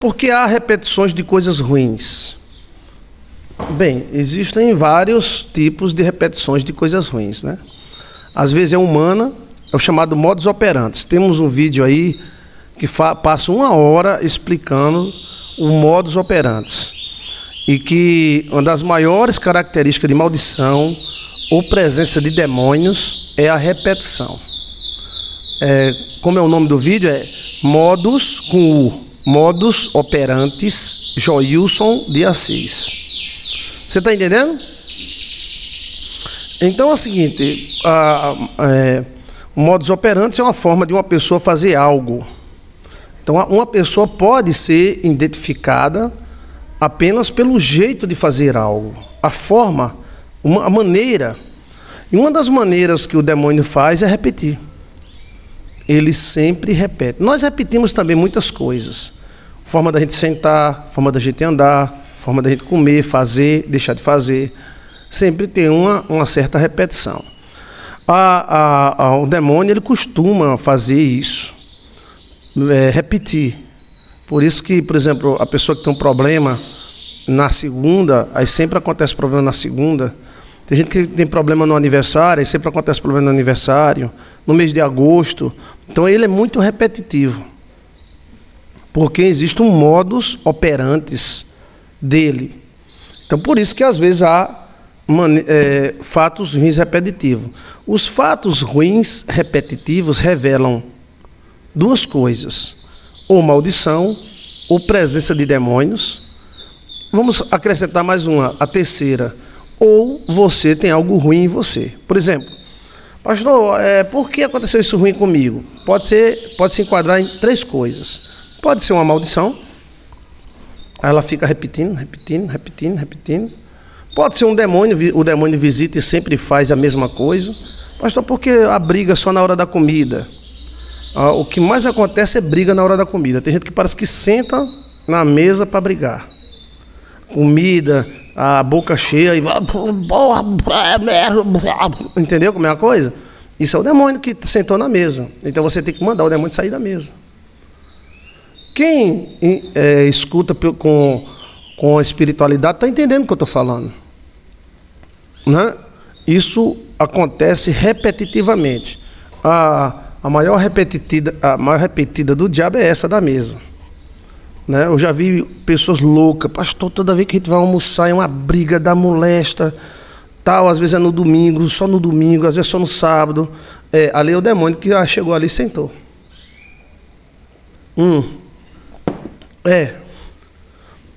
Por que há repetições de coisas ruins? Bem, existem vários tipos de repetições de coisas ruins, né? Às vezes é humana, é o chamado modus operandi. Temos um vídeo aí que passa 1 hora explicando o modus operandi. E que uma das maiores características de maldição ou presença de demônios é a repetição. Como é o nome do vídeo? É Modus com U. Modus operantes Joilson de Assis. Você está entendendo? Então é o seguinte, o modus operandi é uma forma de uma pessoa fazer algo. Então uma pessoa pode ser identificada apenas pelo jeito de fazer algo, a forma, a maneira. E uma das maneiras que o demônio faz é repetir. Ele sempre repete. Nós repetimos também muitas coisas. Forma da gente sentar, forma da gente andar, forma da gente comer, fazer, deixar de fazer. Sempre tem uma certa repetição. O demônio ele costuma fazer isso, repetir. Por isso que, por exemplo, a pessoa que tem um problema na segunda, aí sempre acontece problema na segunda. Tem gente que tem problema no aniversário, aí sempre acontece problema no aniversário, no mês de agosto. Então ele é muito repetitivo, porque existe um modus operandi dele. Então por isso que às vezes há fatos ruins repetitivos. Os fatos ruins repetitivos revelam duas coisas: ou maldição, ou presença de demônios. Vamos acrescentar mais uma, a terceira: ou você tem algo ruim em você. Por exemplo, pastor, por que aconteceu isso ruim comigo? Pode se enquadrar em 3 coisas. Pode ser uma maldição, aí ela fica repetindo. Pode ser um demônio, o demônio visita e sempre faz a mesma coisa. Pastor, por que a briga só na hora da comida? O que mais acontece é briga na hora da comida. Tem gente que parece que senta na mesa para brigar. Comida, a boca cheia e... Entendeu como é a coisa? Isso é o demônio que sentou na mesa. Então você tem que mandar o demônio sair da mesa. Quem escuta com a espiritualidade está entendendo o que eu estou falando, né? Isso acontece repetitivamente. A maior repetida do diabo é essa da mesa, né? Eu já vi pessoas loucas: pastor, toda vez que a gente vai almoçar é uma briga da molesta, tal, às vezes é no domingo, só no domingo, às vezes só no sábado. Ali é o demônio que chegou ali e sentou.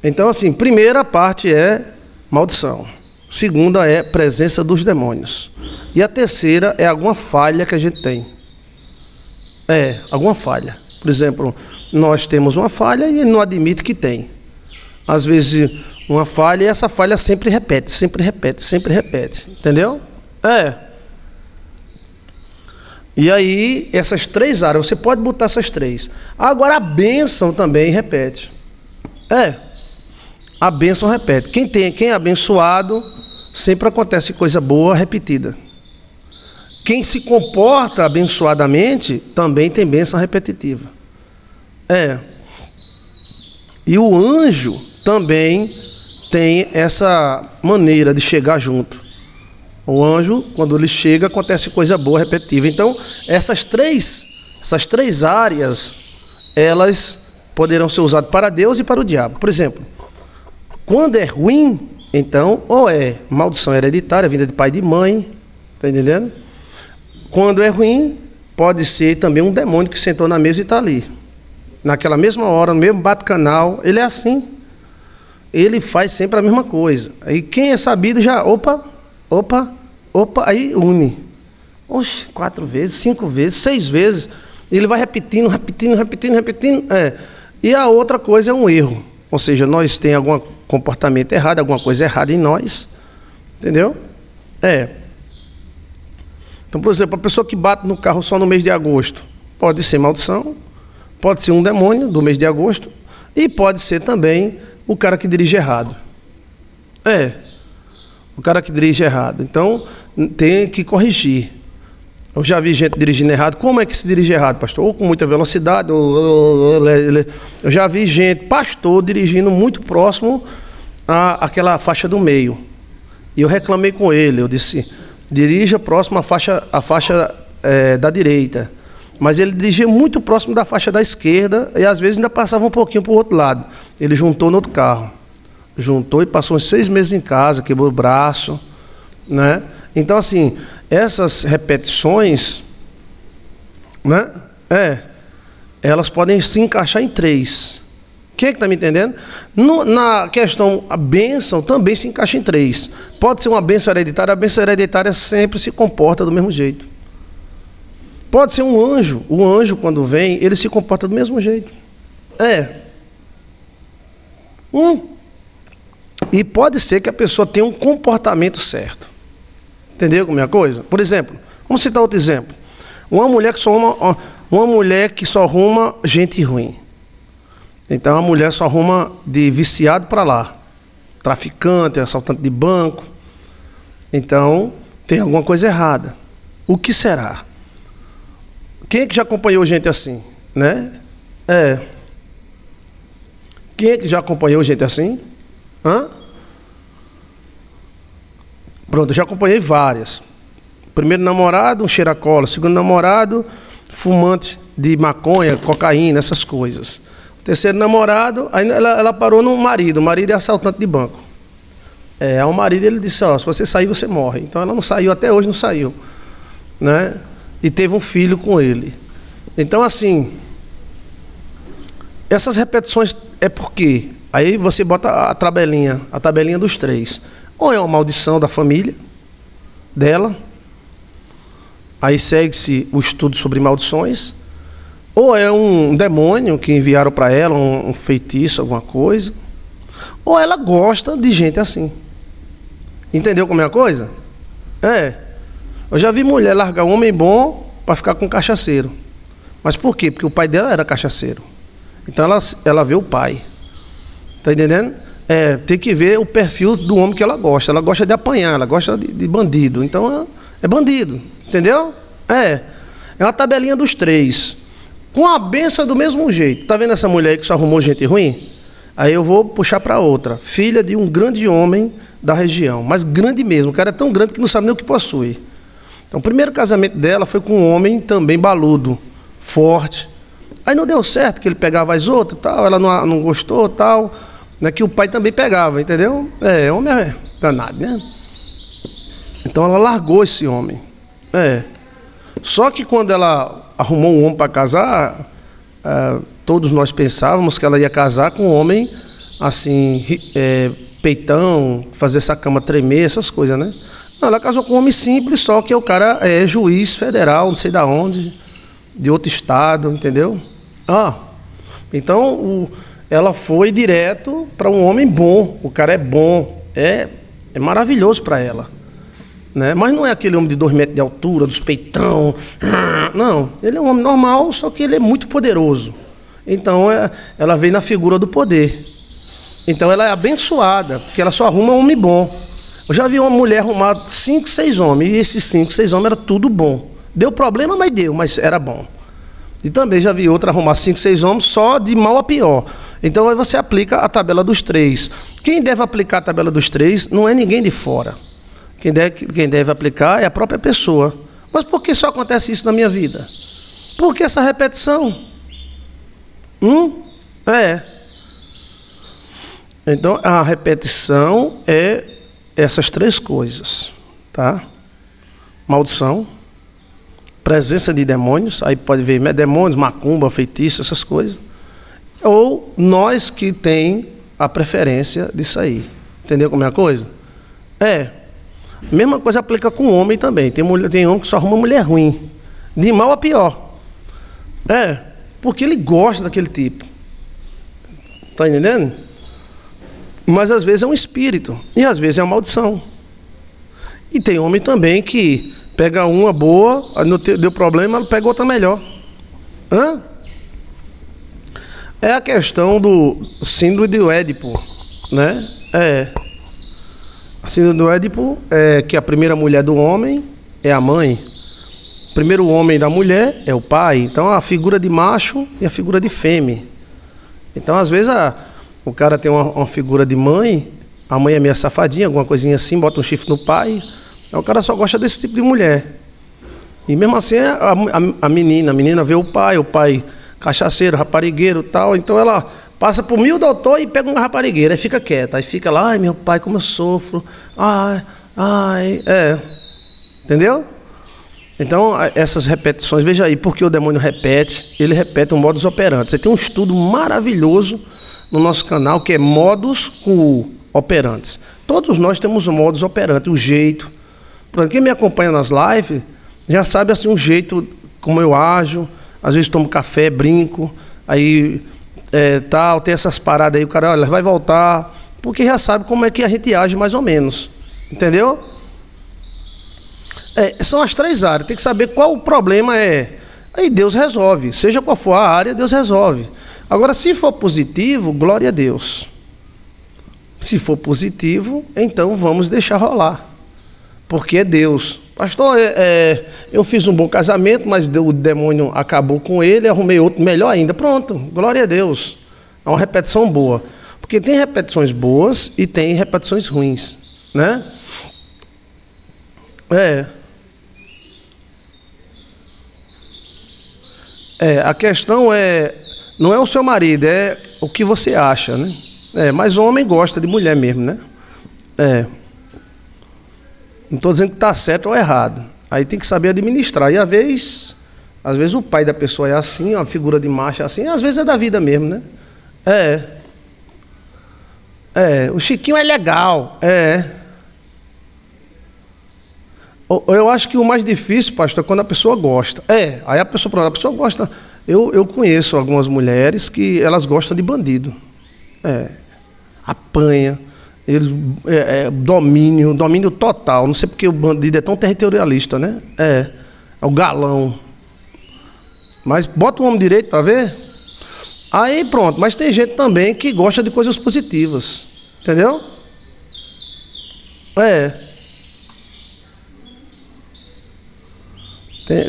Então assim, primeira parte é maldição, segunda é presença dos demônios, e a terceira é alguma falha que a gente tem. Alguma falha. Por exemplo, nós temos uma falha e não admite que tem. Às vezes uma falha e essa falha sempre repete. Entendeu? E aí, essas 3 áreas, você pode botar essas 3. Agora a bênção também repete. A bênção repete. Quem é abençoado, sempre acontece coisa boa repetida. Quem se comporta abençoadamente também tem bênção repetitiva. E o anjo também tem essa maneira de chegar junto. O anjo, quando ele chega, acontece coisa boa repetitiva. Então, essas três áreas, elas poderão ser usadas para Deus e para o diabo. Por exemplo, quando é ruim, então, ou é maldição hereditária, vinda de pai e de mãe, está entendendo? Quando é ruim, pode ser também um demônio que sentou na mesa e está ali. Naquela mesma hora, no mesmo bate-canal, ele é assim. Ele faz sempre a mesma coisa. Aí quem é sabido já, opa, aí une. 4 vezes, 5 vezes, 6 vezes. Ele vai repetindo. E a outra coisa é um erro. Ou seja, nós temos algum comportamento errado, alguma coisa errada em nós. Entendeu? Então, por exemplo, a pessoa que bate no carro só no mês de agosto, pode ser maldição, pode ser um demônio do mês de agosto, e pode ser também o cara que dirige errado. O cara que dirige errado. Então, tem que corrigir. Eu já vi gente dirigindo errado. Como é que se dirige errado, pastor? Ou com muita velocidade, eu já vi gente, pastor, dirigindo muito próximo àquela faixa do meio. E eu reclamei com ele, eu disse, dirija próximo à faixa da direita. Mas ele dirigia muito próximo da faixa da esquerda e às vezes ainda passava um pouquinho para o outro lado. Ele juntou no outro carro. Juntou e passou uns 6 meses em casa, quebrou o braço, né? Então, assim, essas repetições, né? Elas podem se encaixar em 3. Quem é que está me entendendo? Na questão, a bênção também se encaixa em 3. Pode ser uma bênção hereditária, a bênção hereditária sempre se comporta do mesmo jeito. Pode ser um anjo, o anjo quando vem, ele se comporta do mesmo jeito. E pode ser que a pessoa tenha um comportamento certo. Entendeu como é a coisa? Por exemplo, vamos citar outro exemplo. Uma mulher que só arruma gente ruim. Então a mulher só arruma de viciado para lá. Traficante, assaltante de banco. Então tem alguma coisa errada. O que será? Quem é que já acompanhou gente assim, né? Quem é que já acompanhou gente assim? Pronto, eu já acompanhei várias. Primeiro namorado, um cheiracola. Segundo namorado, fumante de maconha, cocaína, essas coisas. O terceiro namorado, aí ela parou no marido. O marido é assaltante de banco. Ao marido ele disse, se você sair, você morre. Então ela não saiu, até hoje não saiu, né? E teve um filho com ele. Então, assim, essas repetições é porque aí você bota a tabelinha dos 3. Ou é uma maldição da família dela, aí segue-se o estudo sobre maldições, ou é um demônio que enviaram para ela, um feitiço, alguma coisa, ou ela gosta de gente assim. Entendeu como é a coisa? Eu já vi mulher largar um homem bom para ficar com um cachaceiro. Mas por quê? Porque o pai dela era cachaceiro. Então ela vê o pai. Tá entendendo? Tem que ver o perfil do homem que ela gosta. Ela gosta de apanhar, ela gosta de bandido. Então é bandido. Entendeu? É uma tabelinha dos 3. Com a benção é do mesmo jeito. Tá vendo essa mulher aí que só arrumou gente ruim? Aí eu vou puxar para outra. Filha de um grande homem da região. Mas grande mesmo. O cara é tão grande que não sabe nem o que possui. Então, o primeiro casamento dela foi com um homem também baludo, forte. Aí não deu certo, que ele pegava as outras, tal, ela não gostou, tal, né, que o pai também pegava, entendeu? Homem é danado, né? Então ela largou esse homem. Só que quando ela arrumou um homem para casar, todos nós pensávamos que ela ia casar com um homem assim, peitão, fazer essa cama tremer, essas coisas, né? Não, ela casou com um homem simples, só que o cara é juiz federal, não sei de onde, de outro estado, entendeu? Então ela foi direto para um homem bom, o cara é bom, é maravilhoso para ela, né? Mas não é aquele homem de 2 metros de altura, dos peitão, não, ele é um homem normal, só que ele é muito poderoso. Então ela veio na figura do poder. Então ela é abençoada, porque ela só arruma um homem bom. Eu já vi uma mulher arrumar 5, 6 homens, e esses 5, 6 homens era tudo bom. Deu problema, mas era bom. E também já vi outra arrumar 5, 6 homens só de mal a pior. Então aí você aplica a tabela dos 3. Quem deve aplicar a tabela dos 3 não é ninguém de fora. Quem deve aplicar é a própria pessoa. Mas por que só acontece isso na minha vida? Por que essa repetição? Então a repetição é essas 3 coisas, tá? Maldição, presença de demônios, aí pode ver demônios, macumba, feitiço, essas coisas. Ou nós que tem a preferência disso aí. Entendeu como é a coisa? Mesma coisa aplica com homem também. Tem homem que só arruma mulher ruim, de mal a pior. Porque ele gosta daquele tipo. Tá entendendo? Mas às vezes é um espírito, e às vezes é uma maldição. E tem homem também que pega uma boa, deu problema, pega outra melhor. É a questão do síndrome do Édipo, né? A síndrome do Édipo é que a primeira mulher do homem é a mãe. primeiro homem da mulher é o pai. Então a figura de macho e a figura de fêmea. Então às vezes o cara tem uma figura de mãe, a mãe é meio safadinha, alguma coisinha assim, bota um chifre no pai. Aí o cara só gosta desse tipo de mulher. E mesmo assim a menina vê o pai cachaceiro, raparigueiro e tal. Então ela passa por 1000 doutor e pega uma raparigueira, aí fica quieta. Aí fica lá, ai meu pai, como eu sofro. Entendeu? Então, essas repetições, veja aí, porque o demônio repete, ele repete um modus operandi. Você tem um estudo maravilhoso no nosso canal, que é modus operantes. Todos nós temos um modus operandi, o jeito. Para quem me acompanha nas lives, já sabe assim um jeito como eu ajo. Às vezes tomo café, brinco, aí tem essas paradas aí, o cara, olha, vai voltar, porque já sabe como é que a gente age mais ou menos. Entendeu? São as 3 áreas, tem que saber qual o problema é. Aí Deus resolve, seja qual for a área, Deus resolve. Agora, se for positivo, glória a Deus. Se for positivo, então vamos deixar rolar. Porque é Deus. Pastor, eu fiz um bom casamento, mas o demônio acabou com ele, arrumei outro melhor ainda. Pronto, glória a Deus. É uma repetição boa. Porque tem repetições boas e tem repetições ruins, né? A questão não é o seu marido, é o que você acha, né? Mas homem gosta de mulher mesmo, né? Não estou dizendo que está certo ou errado. Aí tem que saber administrar. E às vezes o pai da pessoa é assim, a figura de macho é assim, às vezes é da vida mesmo, né? O Chiquinho é legal, Eu acho que o mais difícil, pastor, é quando a pessoa gosta. Aí a pessoa gosta. Eu conheço algumas mulheres que elas gostam de bandido. Apanha. Eles domínio total. Não sei porque o bandido é tão territorialista, né? É o galão. Mas bota o homem direito para ver. Aí pronto. Mas tem gente também que gosta de coisas positivas. Entendeu?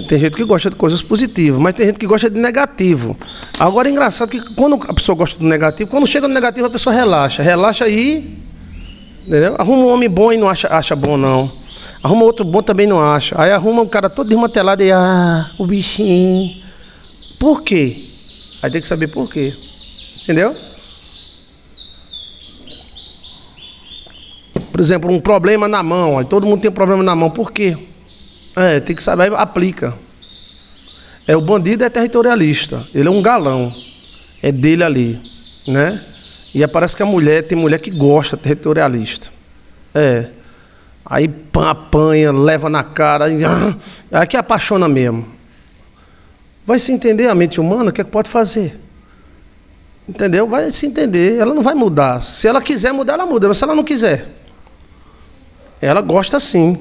Tem gente que gosta de coisas positivas, mas tem gente que gosta de negativo. Agora é engraçado que quando a pessoa gosta do negativo, quando chega no negativo a pessoa relaxa. Relaxa aí, entendeu? Arruma um homem bom e não acha bom, não. Arruma outro bom também não acha. Aí arruma um cara todo desmantelado e o bichinho. Por quê? Aí tem que saber por quê. Entendeu? Por exemplo, um problema na mão. Aí todo mundo tem um problema na mão. Por quê? Tem que saber, aplica. O bandido é territorialista, ele é um galão, é dele ali, né? E parece que tem mulher que gosta territorialista. Aí apanha, leva na cara, aí que apaixona mesmo. Vai se entender a mente humana, o que é que pode fazer? Entendeu? Vai se entender, ela não vai mudar. Se ela quiser mudar, ela muda, mas se ela não quiser, ela gosta sim.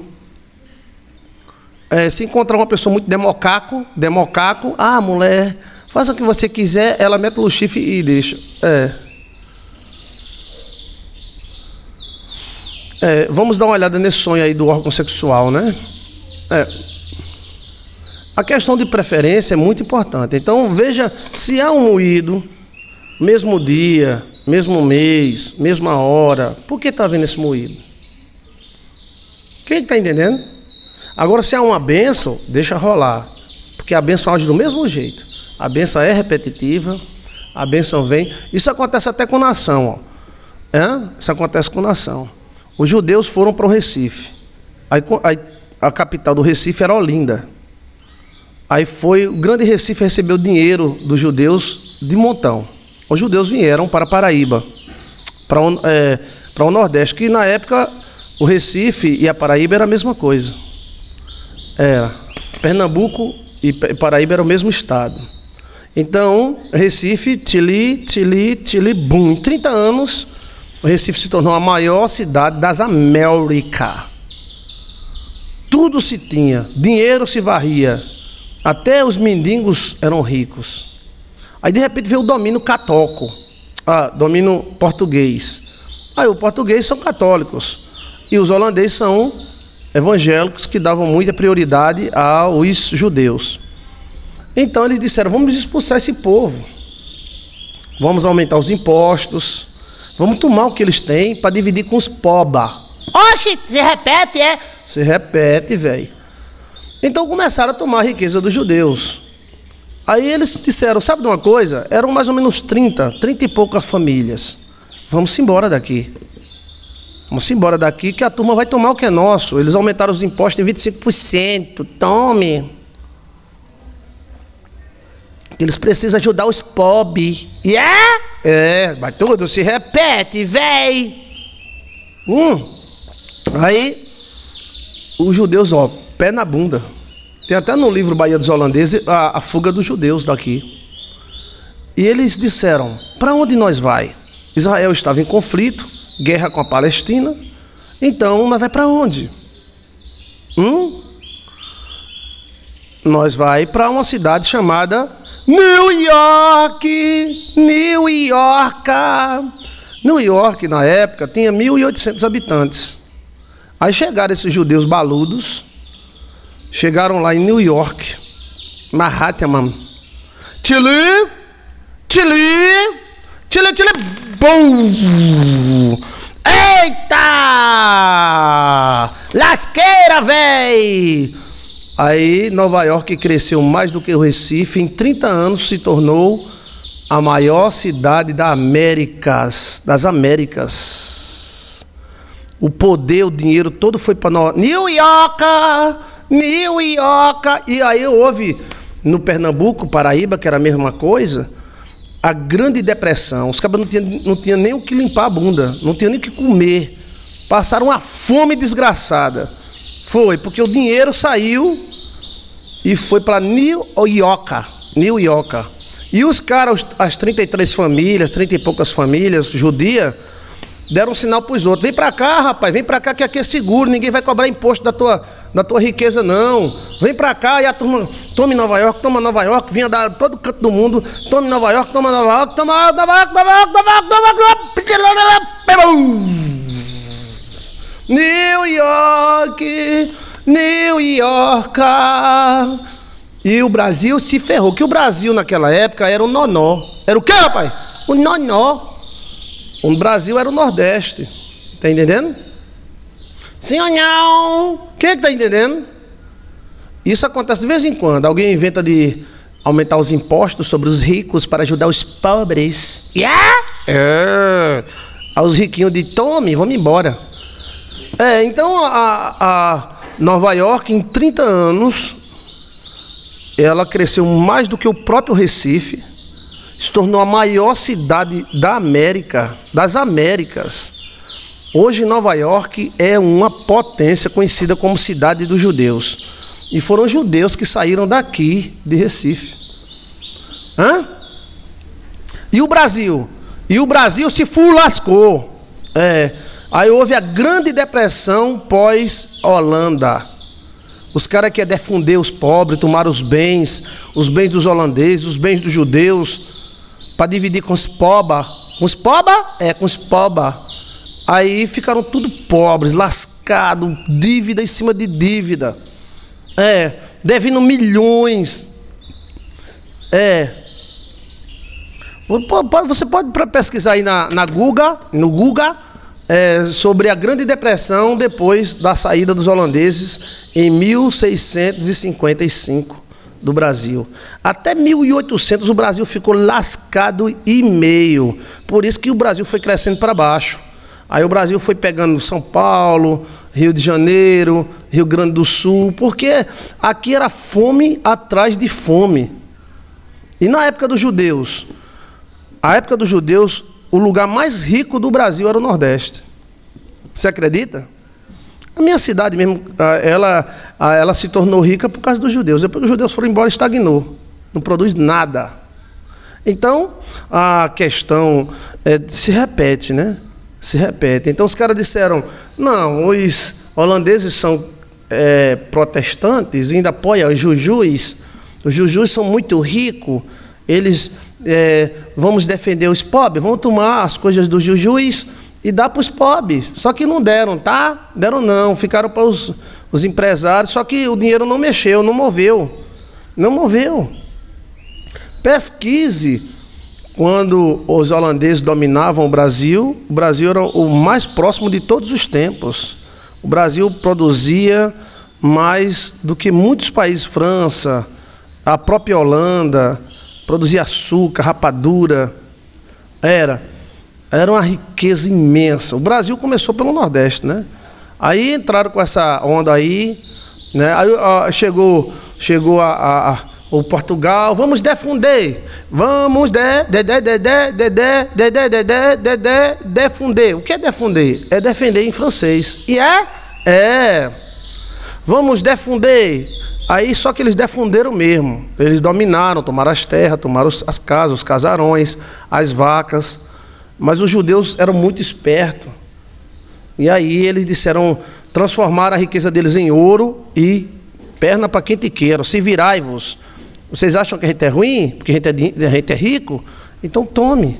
Se encontrar uma pessoa muito democaco, mulher, faça o que você quiser, ela mete o chifre e deixa. Vamos dar uma olhada nesse sonho aí do órgão sexual, né? A questão de preferência é muito importante. Então veja se há um moído, mesmo dia, mesmo mês, mesma hora. Por que está havendo esse moído? Quem está entendendo? Agora, se há uma bênção, deixa rolar. Porque a bênção age do mesmo jeito. A bênção é repetitiva, a bênção vem. Isso acontece até com nação. Isso acontece com nação. Os judeus foram para o Recife. Aí, a capital do Recife era Olinda. Aí o grande Recife recebeu dinheiro dos judeus de montão. Os judeus vieram para Paraíba, para o Nordeste, que na época o Recife e a Paraíba era a mesma coisa. Pernambuco e Paraíba era o mesmo estado. Então, Recife, tili, bum. Em 30 anos, o Recife se tornou a maior cidade das Américas. Tudo se tinha, dinheiro se varria, até os mendigos eram ricos. Aí, de repente, veio o domínio católico, domínio português. Aí, os portugueses são católicos e os holandeses são evangélicos que davam muita prioridade aos judeus. Então eles disseram, vamos expulsar esse povo, vamos aumentar os impostos, vamos tomar o que eles têm para dividir com os poba. Oxe, se repete, é? Se repete, velho. Então começaram a tomar a riqueza dos judeus. Aí eles disseram, sabe de uma coisa? Eram mais ou menos 30 e poucas famílias. Vamos embora daqui. Vamos embora daqui que a turma vai tomar o que é nosso. Eles aumentaram os impostos em 25%. Tome. Eles precisam ajudar os pobres. Yeah? É, mas tudo se repete, véi. Aí, os judeus, ó, pé na bunda. Tem até no livro Bahia dos Holandeses a fuga dos judeus daqui. E eles disseram, para onde nós vai? Israel estava em conflito, guerra com a Palestina. Então, nós vai para onde? Nós vai para uma cidade chamada New York. New York. New York, na época, tinha 1.800 habitantes. Aí chegaram esses judeus baludos, chegaram lá em New York, Manhattan, Chile, bum! Eita! Lasqueira, véi! Aí Nova York cresceu mais do que o Recife, em 30 anos se tornou a maior cidade das Américas. O poder, o dinheiro todo foi para New York. E aí houve no Pernambuco, Paraíba, que era a mesma coisa, a Grande Depressão. Os cabras não tinham nem o que limpar a bunda, não tinham nem o que comer. Passaram uma fome desgraçada. Foi porque o dinheiro saiu e foi para New York. E os caras, as 33 famílias, 30 e poucas famílias judias, deram um sinal para os outros. Vem para cá, rapaz, vem para cá que aqui é seguro, ninguém vai cobrar imposto da tua riqueza, não. Vem para cá e a turma, toma Nova York, vinha dar todo canto do mundo, toma Nova York, New York. E o Brasil se ferrou, que o Brasil naquela época era o nonó. Era o quê, rapaz? O nonó. O Brasil era o Nordeste. Tá entendendo? Sim ou não? Quem é que tá entendendo? Isso acontece de vez em quando. Alguém inventa de aumentar os impostos sobre os ricos para ajudar os pobres. Yeah? Aos riquinhos de tome, vamos embora. Então a Nova York, em 30 anos, ela cresceu mais do que o próprio Recife, se tornou a maior cidade das Américas. Hoje Nova York é uma potência conhecida como cidade dos judeus. E foram os judeus que saíram daqui, de Recife. E o Brasil? E o Brasil se fulascou. Aí houve a Grande Depressão pós-Holanda. Os caras querem defender os pobres, tomar os bens dos holandeses, os bens dos judeus, para dividir com os poba. Com os poba? Com os poba. Aí ficaram tudo pobres, lascados, dívida em cima de dívida. Devendo milhões. Você pode pesquisar aí no Google, sobre a Grande Depressão depois da saída dos holandeses em 1655 do Brasil. Até 1800 o Brasil ficou lascado e meio. Por isso que o Brasil foi crescendo para baixo. Aí o Brasil foi pegando São Paulo, Rio de Janeiro, Rio Grande do Sul, porque aqui era fome atrás de fome. E na época dos judeus, o lugar mais rico do Brasil era o Nordeste. Você acredita? A minha cidade mesmo, ela se tornou rica por causa dos judeus. Depois que os judeus foram embora, estagnou. Não produz nada. Então, a questão se repete, né? Se repete. Então, os caras disseram, não, os holandeses são protestantes, ainda apoiam os jujus. Os jujus são muito ricos, eles... vamos defender os pobres, vamos tomar as coisas dos jujus e dar para os pobres. Só que não deram, tá? Deram não, ficaram para os empresários, só que o dinheiro não mexeu, não moveu. Não moveu. Pesquise quando os holandeses dominavam o Brasil era o mais próximo de todos os tempos. O Brasil produzia mais do que muitos países, França, a própria Holanda, produzia açúcar, rapadura. Era uma riqueza imensa. O Brasil começou pelo Nordeste, né? Aí entraram com essa onda aí, né? Aí chegou o Portugal, vamos defender, vamos defender. O que é defender? É defender em francês. E vamos defender. Aí só que eles defenderam mesmo. Eles dominaram, tomaram as terras, tomaram as casas, os casarões, as vacas. Mas os judeus eram muito espertos. E aí eles disseram, transformaram a riqueza deles em ouro e perna para quem te queira, se virai-vos. Vocês acham que a gente é ruim? Porque a gente é rico? Então tome.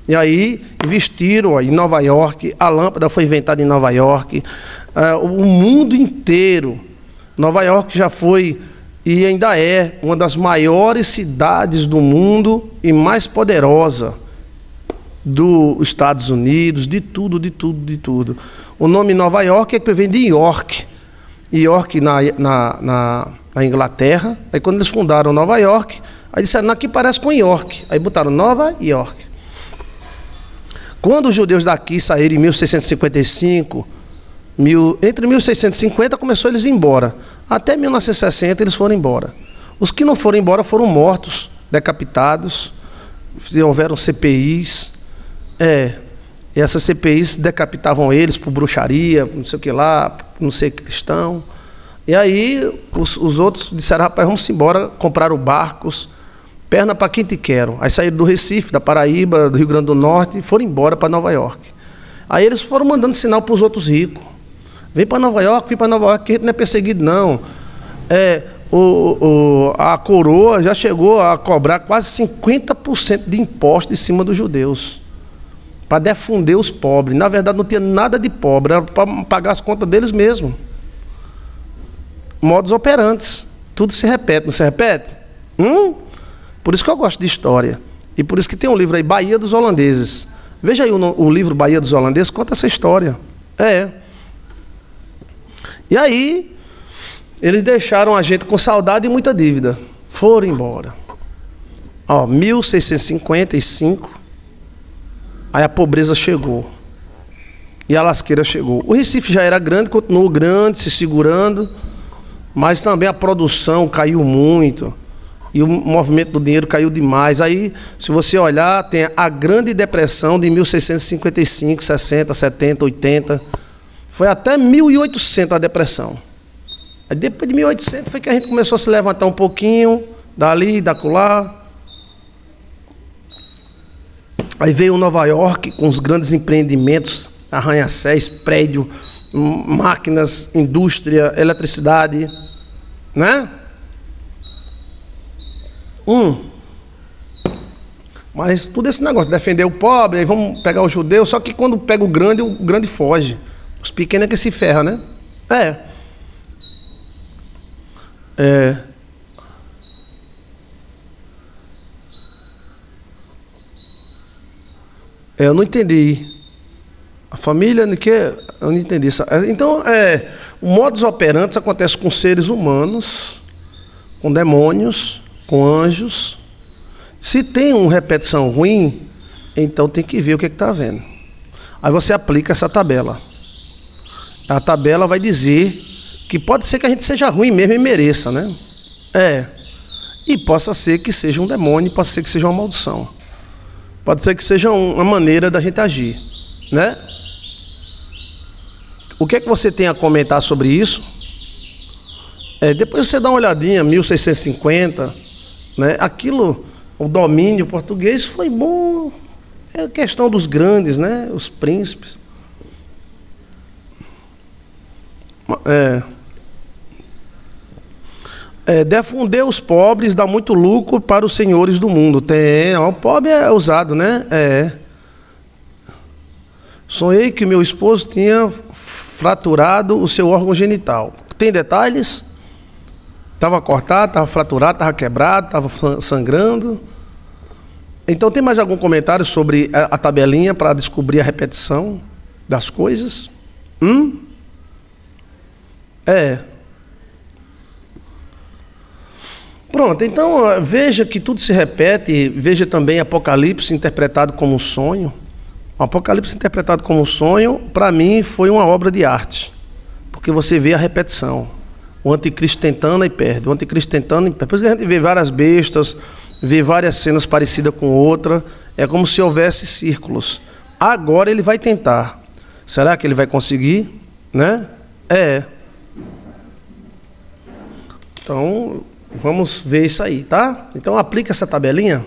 E aí investiram em Nova York, a lâmpada foi inventada em Nova York, o mundo inteiro. Nova York já foi e ainda é uma das maiores cidades do mundo e mais poderosa dos Estados Unidos, de tudo. O nome Nova York é que vem de York. York na Inglaterra. Aí quando eles fundaram Nova York, aí disseram, aqui parece com York. Aí botaram Nova York. Quando os judeus daqui saíram em 1655, entre 1650 começou eles a ir embora. Até 1960 eles foram embora. Os que não foram embora foram mortos, decapitados, houveram CPIs. E essas CPIs decapitavam eles por bruxaria, não sei o que lá, não ser cristão. E aí os outros disseram, rapaz, vamos embora, compraram barcos, perna para quem te quero. Aí saíram do Recife, da Paraíba, do Rio Grande do Norte e foram embora para Nova York. Aí eles foram mandando sinal para os outros ricos. Vem para Nova York, que a gente não é perseguido, não. A coroa já chegou a cobrar quase 50% de imposto em cima dos judeus, para defender os pobres. Na verdade, não tinha nada de pobre, era para pagar as contas deles mesmo. Modus operantes. Tudo se repete, não se repete? Por isso que eu gosto de história. E por isso que tem um livro aí, Bahia dos Holandeses. Veja aí o livro Bahia dos Holandeses, conta essa história. E aí, eles deixaram a gente com saudade e muita dívida. Foram embora. 1655, aí a pobreza chegou. E a lasqueira chegou. O Recife já era grande, continuou grande, se segurando, mas também a produção caiu muito. E o movimento do dinheiro caiu demais. Aí, se você olhar, tem a Grande Depressão de 1655, 60, 70, 80... Foi até 1800 a depressão. Aí depois de 1800 foi que a gente começou a se levantar um pouquinho, dali, dacolá. Aí veio Nova York com os grandes empreendimentos, arranha-céus, prédio, máquinas, indústria, eletricidade, né? Mas tudo esse negócio, defender o pobre, aí vamos pegar o judeu, só que quando pega o grande foge. Os pequenos é que se ferram, né? Eu não entendi. A família, eu não entendi isso. Então, o modus operandi acontece com seres humanos, com demônios, com anjos. Se tem uma repetição ruim, então tem que ver o que está vendo. Aí você aplica essa tabela. A tabela vai dizer que pode ser que a gente seja ruim mesmo e mereça, né? E possa ser que seja um demônio, pode ser que seja uma maldição. Pode ser que seja uma maneira da gente agir, né? O que é que você tem a comentar sobre isso? Depois você dá uma olhadinha, 1650, né? Aquilo, o domínio português foi bom. É questão dos grandes, né? Os príncipes. Defender os pobres dá muito lucro para os senhores do mundo. O pobre é usado, né? Sonhei que meu esposo tinha fraturado o seu órgão genital. Tem detalhes? Estava cortado, estava fraturado, estava quebrado, estava sangrando. Então tem mais algum comentário sobre a tabelinha para descobrir a repetição das coisas? Pronto, então veja que tudo se repete. Veja também Apocalipse interpretado como um sonho. O Apocalipse interpretado como um sonho, para mim, foi uma obra de arte, porque você vê a repetição. O anticristo tentando e perde, o anticristo tentando e perde. Depois que a gente vê várias bestas, vê várias cenas parecidas com outra, é como se houvesse círculos. Agora ele vai tentar. Será que ele vai conseguir? Né? Então, vamos ver isso aí, tá? Então aplica essa tabelinha.